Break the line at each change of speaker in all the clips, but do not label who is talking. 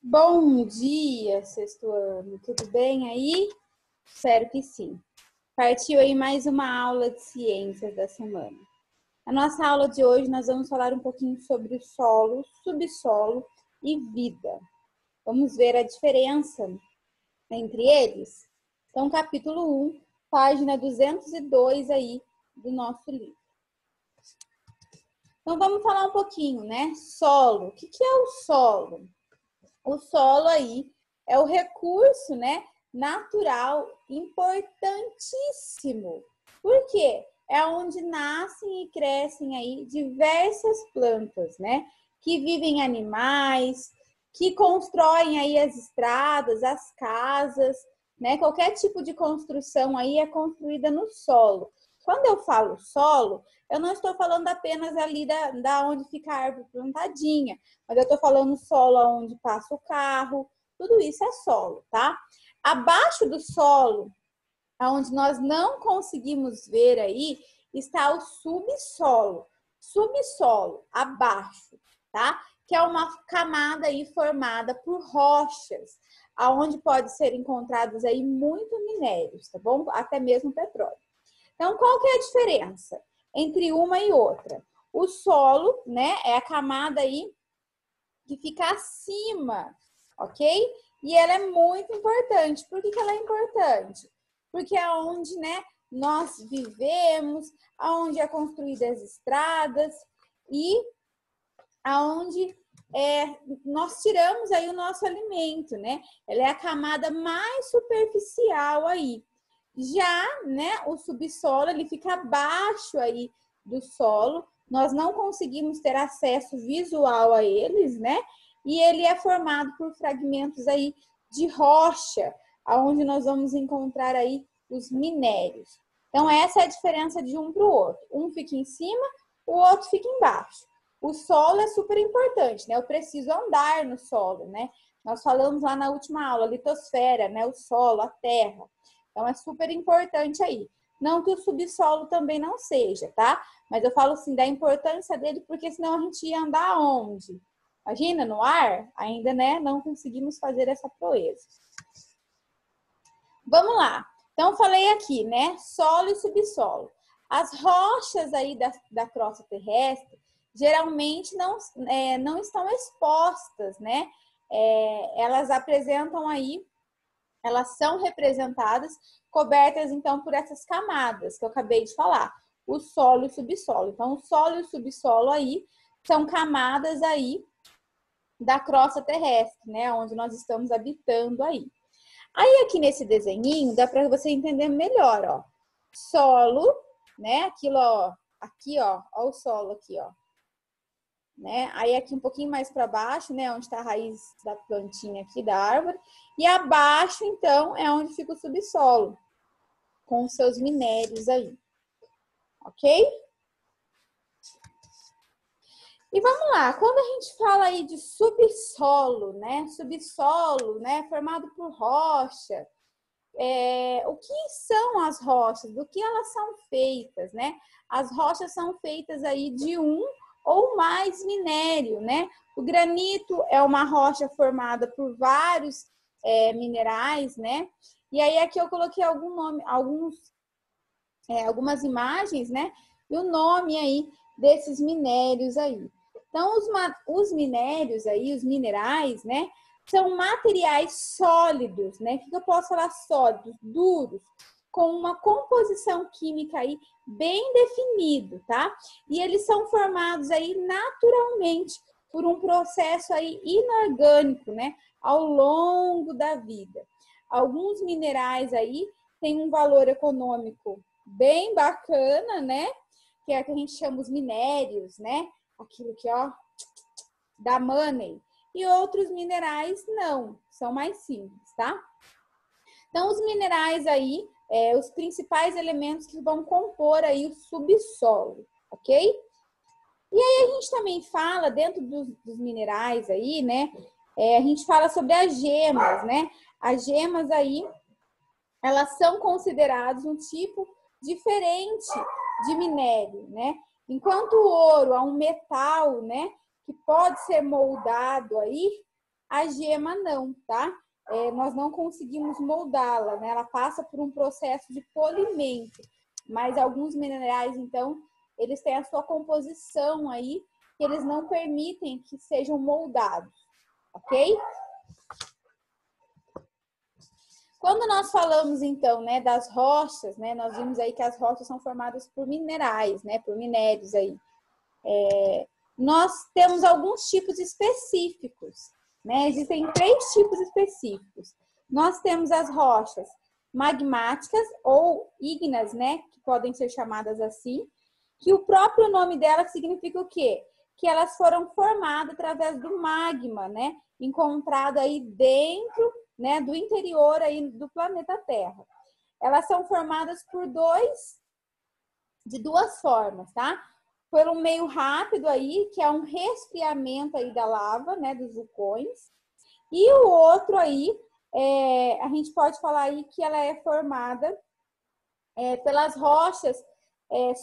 Bom dia, sexto ano. Tudo bem aí? Espero que sim. Partiu aí mais uma aula de ciências da semana. A nossa aula de hoje nós vamos falar um pouquinho sobre o solo, subsolo e vida. Vamos ver a diferença entre eles? Então, capítulo 1, página 202 aí do nosso livro. Então, vamos falar um pouquinho, né? Solo. O que é o solo? O solo aí é o recurso, né, natural importantíssimo. Por quê? É onde nascem e crescem aí diversas plantas, né, que vivem animais, que constroem aí as estradas, as casas, né? Qualquer tipo de construção aí é construída no solo. Quando eu falo solo, eu não estou falando apenas ali da onde fica a árvore plantadinha, mas eu estou falando solo onde passa o carro, tudo isso é solo, tá? Abaixo do solo, onde nós não conseguimos ver aí, está o subsolo. Subsolo, abaixo, tá? Que é uma camada aí formada por rochas, aonde pode ser encontrados aí muitos minérios, tá bom? Até mesmo petróleo. Então, qual que é a diferença entre uma e outra? O solo, né, é a camada aí que fica acima, ok? E ela é muito importante. Por que ela é importante? Porque é onde, né, nós vivemos, aonde é construídas as estradas e aonde nós tiramos aí o nosso alimento, né? Ela é a camada mais superficial aí. Já, né, o subsolo, ele fica abaixo aí do solo, nós não conseguimos ter acesso visual a eles, né? E ele é formado por fragmentos aí de rocha, aonde nós vamos encontrar aí os minérios. Então, essa é a diferença de um para o outro. Um fica em cima, o outro fica embaixo. O solo é super importante, né? Eu preciso andar no solo, né? Nós falamos lá na última aula, a litosfera, né? O solo, a terra. Então, é super importante aí. Não que o subsolo também não seja, tá? Mas eu falo assim da importância dele, porque senão a gente ia andar onde? Imagina, no ar? Ainda, né? Não conseguimos fazer essa proeza. Vamos lá. Então, falei aqui, né? Solo e subsolo. As rochas aí da crosta terrestre geralmente não estão expostas, né? Elas apresentam aí, elas são representadas, cobertas então por essas camadas que eu acabei de falar, o solo e o subsolo. Então, o solo e o subsolo aí são camadas aí da crosta terrestre, né? Onde nós estamos habitando aí. Aí aqui nesse desenhinho dá para você entender melhor, ó. Solo, né? Aquilo, ó, aqui, ó o solo aqui, ó. Né? Aí aqui um pouquinho mais para baixo, né, onde está a raiz da plantinha aqui da árvore, e abaixo então é onde fica o subsolo, com os seus minérios aí. OK? E vamos lá, quando a gente fala aí de subsolo, né, formado por rocha, o que são as rochas? Do que elas são feitas, né? As rochas são feitas aí de um ou mais minério, né? O granito é uma rocha formada por vários minerais, né? E aí aqui eu coloquei algumas imagens, né? E o nome aí desses minérios aí. Então, os minérios aí, os minerais, né? São materiais sólidos, né? O que eu posso falar? Sólidos, duros, com uma composição química aí bem definido, tá? E eles são formados aí naturalmente por um processo aí inorgânico, né? Ao longo da vida. Alguns minerais aí têm um valor econômico bem bacana, né? Que é o que a gente chama os minérios, né? Aquilo que, ó, dá money. E outros minerais não, são mais simples, tá? Então, os minerais aí, os principais elementos que vão compor aí o subsolo, ok? E aí a gente também fala, dentro dos minerais aí, né? A gente fala sobre as gemas, né? As gemas aí, elas são consideradas um tipo diferente de minério, né? Enquanto o ouro é um metal, né, que pode ser moldado aí, a gema não, tá? Nós não conseguimos moldá-la, né? Ela passa por um processo de polimento, mas alguns minerais, então, eles têm a sua composição aí, que eles não permitem que sejam moldados, ok? Quando nós falamos, então, né, das rochas, né, nós vimos aí que as rochas são formadas por minerais, né, por minérios aí. Nós temos alguns tipos específicos, né? Existem 3 tipos específicos. Nós temos as rochas magmáticas ou ígneas, né, que podem ser chamadas assim, que o próprio nome delas significa o quê? Que elas foram formadas através do magma, né, encontrado aí dentro, né, do interior aí do planeta Terra. Elas são formadas de duas formas, tá? Por um meio rápido aí, que é um resfriamento aí da lava, né, dos vulcões. E o outro aí, a gente pode falar aí que ela é formada pelas rochas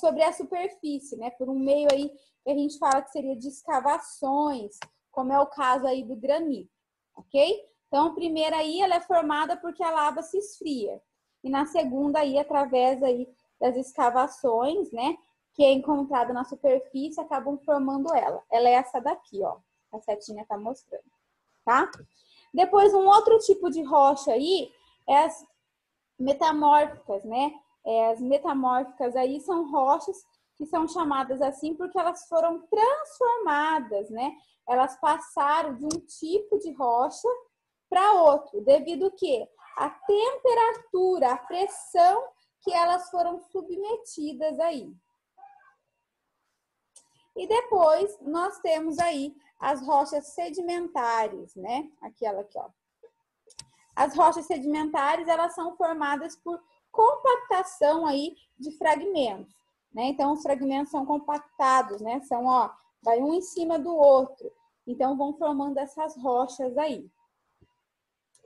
sobre a superfície, né, por um meio aí que a gente fala que seria de escavações, como é o caso aí do granito, ok? Então, a primeira aí, ela é formada porque a lava se esfria. E na segunda aí, através aí das escavações, né, que é encontrada na superfície, acabam formando ela. Ela é essa daqui, ó. A setinha tá mostrando, tá? Depois, um outro tipo de rocha aí é as metamórficas, né? As metamórficas aí são rochas que são chamadas assim porque elas foram transformadas, né? Elas passaram de um tipo de rocha para outro, devido que a temperatura, a pressão que elas foram submetidas aí. E depois nós temos aí as rochas sedimentares, né? Aquela aqui, ó. As rochas sedimentares, elas são formadas por compactação aí de fragmentos, né? Então, os fragmentos são compactados, né? São, ó, vai um em cima do outro. Então, vão formando essas rochas aí.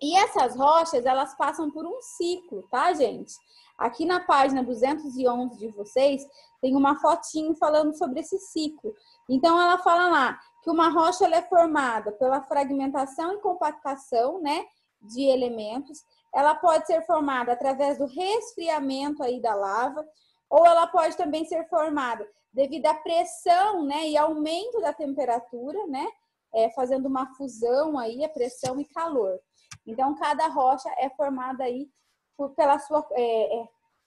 E essas rochas, elas passam por um ciclo, tá, gente? Aqui na página 211 de vocês, tem uma fotinho falando sobre esse ciclo. Então, ela fala lá que uma rocha ela é formada pela fragmentação e compactação, né, de elementos. Ela pode ser formada através do resfriamento aí da lava, ou ela pode também ser formada devido à pressão, né, e aumento da temperatura, né, fazendo uma fusão aí, a pressão e calor. Então, cada rocha é formada aí pela sua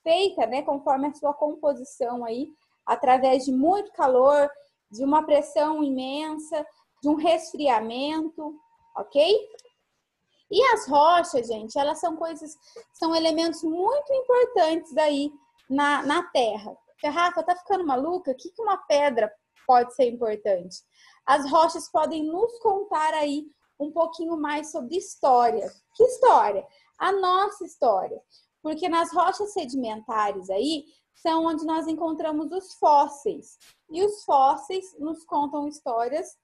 feita, né, conforme a sua composição aí, através de muito calor, de uma pressão imensa, de um resfriamento, ok? E as rochas, gente, elas são elementos muito importantes aí na Terra. Rafa, tá ficando maluca? O que uma pedra pode ser importante? As rochas podem nos contar aí um pouquinho mais sobre história. Que história? A nossa história. Porque nas rochas sedimentares aí, são onde nós encontramos os fósseis. E os fósseis nos contam histórias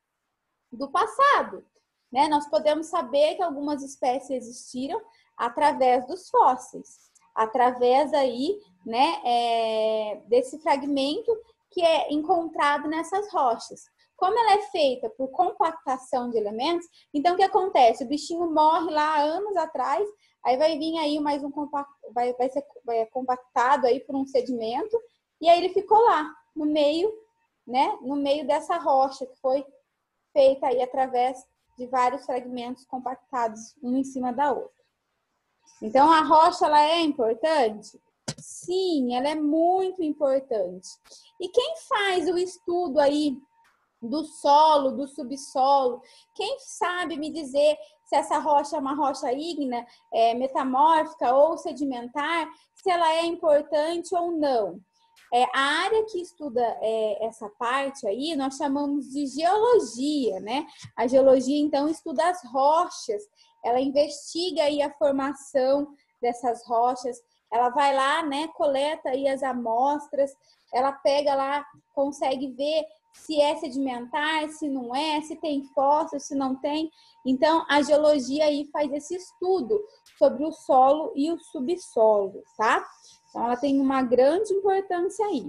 do passado, né? Nós podemos saber que algumas espécies existiram através dos fósseis, através aí, né, desse fragmento que é encontrado nessas rochas. Como ela é feita por compactação de elementos, então o que acontece? O bichinho morre lá há anos atrás, aí vai vir aí mais vai ser compactado aí por um sedimento, e aí ele ficou lá, no meio, né, no meio dessa rocha que foi feita aí através de vários fragmentos compactados, um em cima da outra. Então, a rocha, ela é importante? Sim, ela é muito importante. E quem faz o estudo aí do solo, do subsolo, quem sabe me dizer se essa rocha é uma rocha ígnea, metamórfica ou sedimentar, se ela é importante ou não? A área que estuda essa parte aí, nós chamamos de geologia, né? A geologia, então, estuda as rochas, ela investiga aí a formação dessas rochas, ela vai lá, né, coleta aí as amostras, ela pega lá, consegue ver se é sedimentar, se não é, se tem fósseis, se não tem. Então, a geologia aí faz esse estudo sobre o solo e o subsolo, tá? Então, ela tem uma grande importância aí.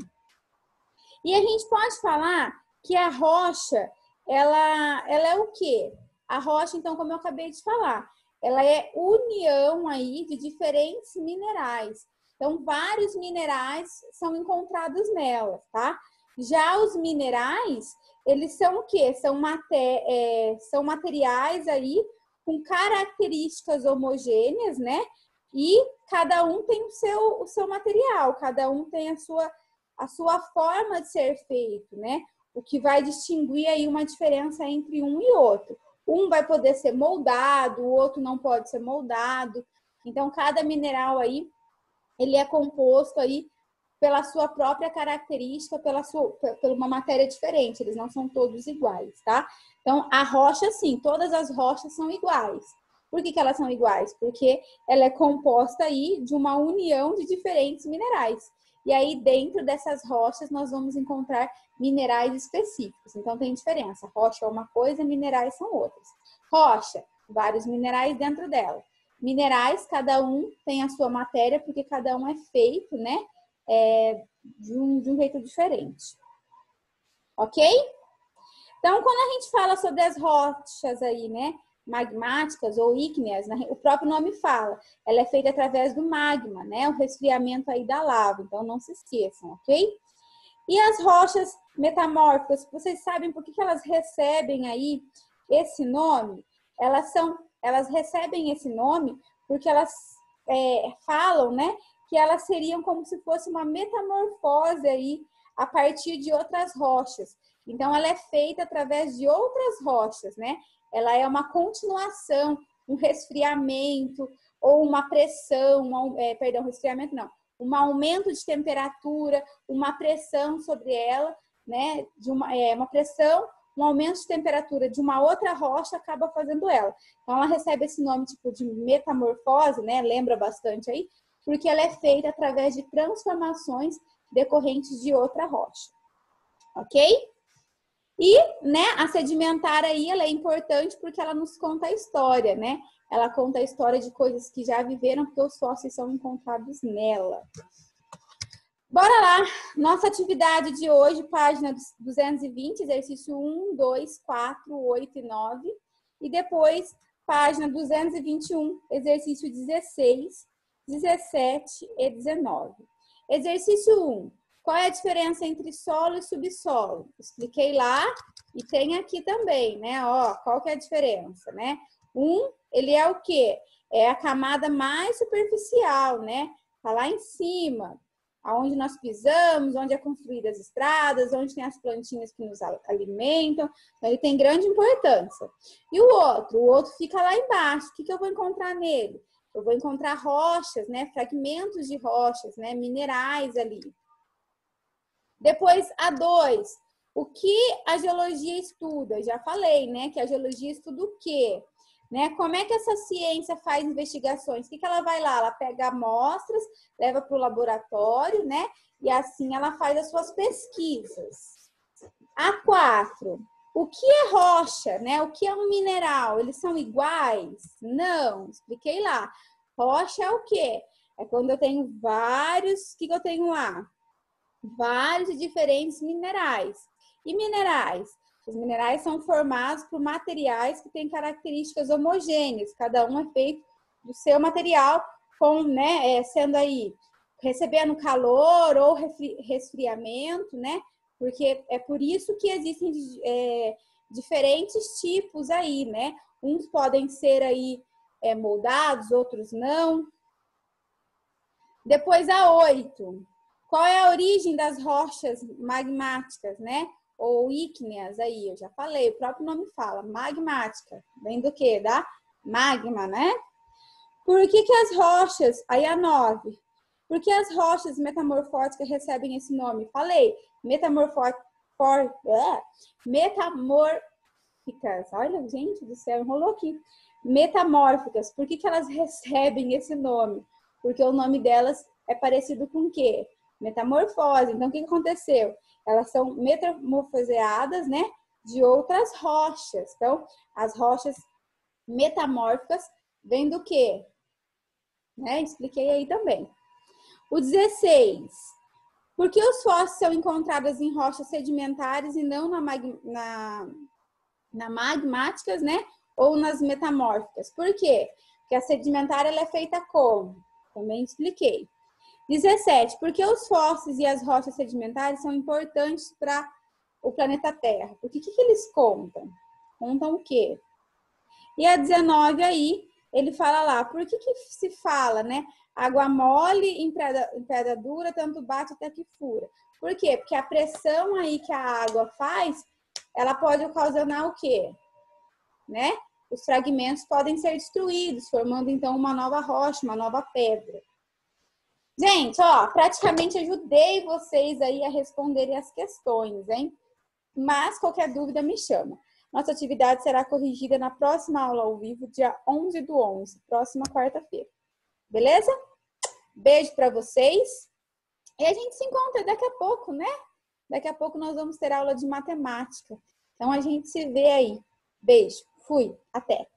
E a gente pode falar que a rocha, ela é o quê? A rocha, então, como eu acabei de falar, ela é união aí de diferentes minerais. Então, vários minerais são encontrados nela, tá? Já os minerais, eles são o quê? São materiais aí com características homogêneas, né? E cada um tem o seu material, cada um tem a sua forma de ser feito, né? O que vai distinguir aí uma diferença entre um e outro. Um vai poder ser moldado, o outro não pode ser moldado. Então, cada mineral aí, ele é composto aí pela sua própria característica, pela uma matéria diferente. Eles não são todos iguais, tá? Então, a rocha, sim, todas as rochas são iguais. Por que elas são iguais? Porque ela é composta aí de uma união de diferentes minerais. E aí, dentro dessas rochas, nós vamos encontrar minerais específicos. Então, tem diferença. Rocha é uma coisa, minerais são outras. Rocha, vários minerais dentro dela. Minerais, cada um tem a sua matéria, porque cada um é feito, né? De um jeito diferente. Ok? Então, quando a gente fala sobre as rochas aí, né? Magmáticas ou ígneas, o próprio nome fala, ela é feita através do magma, né? O resfriamento aí da lava, então não se esqueçam, ok? E as rochas metamórficas, vocês sabem por que elas recebem aí esse nome? Elas recebem esse nome porque elas falam, né? Que elas seriam como se fosse uma metamorfose aí a partir de outras rochas. Então, ela é feita através de outras rochas, né? Ela é uma continuação, um resfriamento ou uma pressão, resfriamento não, um aumento de temperatura, uma pressão sobre ela, né? Uma pressão, um aumento de temperatura de uma outra rocha acaba fazendo ela. Então, ela recebe esse nome tipo de metamorfose, né? Lembra bastante aí? Porque ela é feita através de transformações decorrentes de outra rocha. Ok? E, né, a sedimentar aí, ela é importante porque ela nos conta a história, né? Ela conta a história de coisas que já viveram, porque os fósseis são encontrados nela. Bora lá! Nossa atividade de hoje, página 220, exercício 1, 2, 4, 8 e 9. E depois, página 221, exercício 16, 17 e 19. Exercício 1. Qual é a diferença entre solo e subsolo? Expliquei lá e tem aqui também, né? Ó, qual que é a diferença, né? Ele é o quê? É a camada mais superficial, né? Tá lá em cima, aonde nós pisamos, onde é construídas as estradas, onde tem as plantinhas que nos alimentam. Então, ele tem grande importância. E o outro fica lá embaixo. O que eu vou encontrar nele? Eu vou encontrar rochas, né? Fragmentos de rochas, né? Minerais ali. Depois, a 2. O que a geologia estuda? Eu já falei, né? Que a geologia estuda o quê? Né? Como é que essa ciência faz investigações? O que ela vai lá? Ela pega amostras, leva para o laboratório, né? E assim ela faz as suas pesquisas. A 4. O que é rocha, né? O que é um mineral? Eles são iguais? Não, expliquei lá. Rocha é o quê? É quando eu tenho vários... O que eu tenho lá? Vários e diferentes minerais. E minerais? Os minerais são formados por materiais que têm características homogêneas. Cada um é feito do seu material, com, né, sendo aí, recebendo calor ou resfriamento, né? Porque é por isso que existem diferentes tipos aí, né? Uns podem ser aí moldados, outros não. Depois a 8. Qual é a origem das rochas magmáticas, né? Ou ígneas aí, eu já falei, o próprio nome fala, magmática. Vem do quê? Da magma, né? Por que as rochas, aí a 9, por que as rochas metamorfóticas recebem esse nome? Falei, metamorfóticas, olha, gente do céu, enrolou aqui. Metamórficas, por que elas recebem esse nome? Porque o nome delas é parecido com o quê? Metamorfose. Então, o que aconteceu? Elas são metamorfoseadas, né, de outras rochas. Então, as rochas metamórficas vêm do quê? Né? Expliquei aí também. O 16. Por que os fósseis são encontrados em rochas sedimentares e não na magmáticas, né? ou nas metamórficas. Por quê? Porque a sedimentar ela é feita como? Também expliquei. 17. Porque os fósseis e as rochas sedimentares são importantes para o planeta Terra. Porque o que eles contam? Contam o quê? E a 19 aí, ele fala lá, por que se fala, né? Água mole em pedra dura, tanto bate até que fura. Por quê? Porque a pressão aí que a água faz, ela pode ocasionar o quê? Né? Os fragmentos podem ser destruídos, formando então uma nova rocha, uma nova pedra. Gente, ó, praticamente ajudei vocês aí a responderem as questões, hein? Mas qualquer dúvida me chama. Nossa atividade será corrigida na próxima aula ao vivo, dia 11/11, próxima quarta-feira. Beleza? Beijo para vocês. E a gente se encontra daqui a pouco, né? Daqui a pouco nós vamos ter aula de matemática. Então a gente se vê aí. Beijo. Fui. Até.